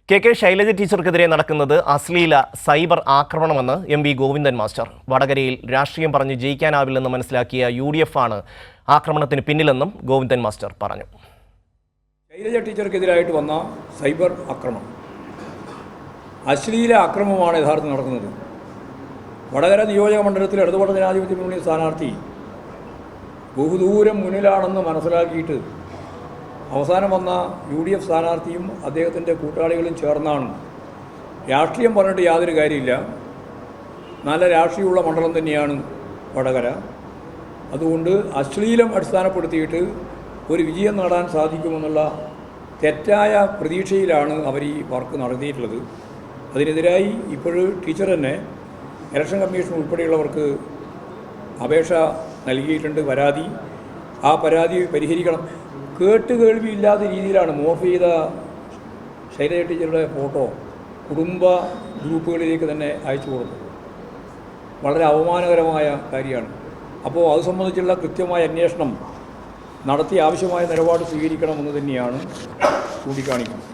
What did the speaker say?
K Shailaja ടീച്ചർക്കെതിരെ നടക്കുന്നത് അശ്ലീല cyber ആക്രമണമെന്ന് MV. Govindan master. വടകരയിൽ രാഷ്ട്രീയം പറഞ്ഞ് ജയിക്കാനാവില്ലെന്ന് മനസ്സിലാക്കിയ UDF ആണ് ആക്രമണത്തിന് പിന്നിലെന്നും ഗോവിന്ദൻ മാസ്റ്റർ പറഞ്ഞു. ശൈലജ ടീച്ചർക്കെതിരായിട്ട് വന്ന സൈബർ ആക്രമണം അശ്ലീല ആക്രമണമാണ് യഥാർത്ഥത്തിൽ നടക്കുന്നത്. വടകര നിയോജക മണ്ഡലത്തിൽ ഇടതുപക്ഷ ജനാധിപത്യ മുന്നണി സ്ഥാനാർത്ഥി ബഹുദൂരം മുന്നിലാണെന്ന് മനസ്സിലാക്കിയിട്ട് അവസാനം വന്ന UDF സ്ഥാനാർത്ഥിയും അദ്ദേഹത്തിൻ്റെ കൂട്ടാളികളും ചേർന്നാണ്. രാഷ്ട്രീയം പറഞ്ഞിട്ട് യാതൊരു കാര്യമില്ല. നല്ല രാഷ്ട്രീയമുള്ള മണ്ഡലം തന്നെയാണ് വടകര. അതുകൊണ്ട് അശ്ലീലം അടിസ്ഥാനപ്പെടുത്തിയിട്ട് ഒരു വിജയം നേടാൻ സാധിക്കുമെന്നുള്ള തെറ്റായ പ്രതീക്ഷയിലാണ് അവർ ഈ വർക്ക് നടത്തിയിട്ടുള്ളത്. അതിനെതിരായി ഇപ്പോൾ ടീച്ചർ തന്നെ ഇലക്ഷൻ കമ്മീഷൻ ഉൾപ്പെടെയുള്ളവർക്ക് അപേക്ഷ നൽകിയിട്ടുണ്ട്. ആ പരാതി പരിഹരിക്കണം. കേട്ടുകേൾവിയില്ലാത്ത രീതിയിലാണ് മോർഫ് ചെയ്ത ശൈലജ ടീച്ചറുടെ ഫോട്ടോ കുടുംബ ഗ്രൂപ്പുകളിലേക്ക് തന്നെ അയച്ചു കൊടുത്തത്. വളരെ അവമാനകരമായ കാര്യമാണ്. അപ്പോൾ അത് സംബന്ധിച്ചുള്ള കൃത്യമായ അന്വേഷണം നടത്തി ആവശ്യമായ നിലപാട് സ്വീകരിക്കണമെന്ന് തന്നെയാണ് ചൂണ്ടിക്കാണിക്കുന്നത്.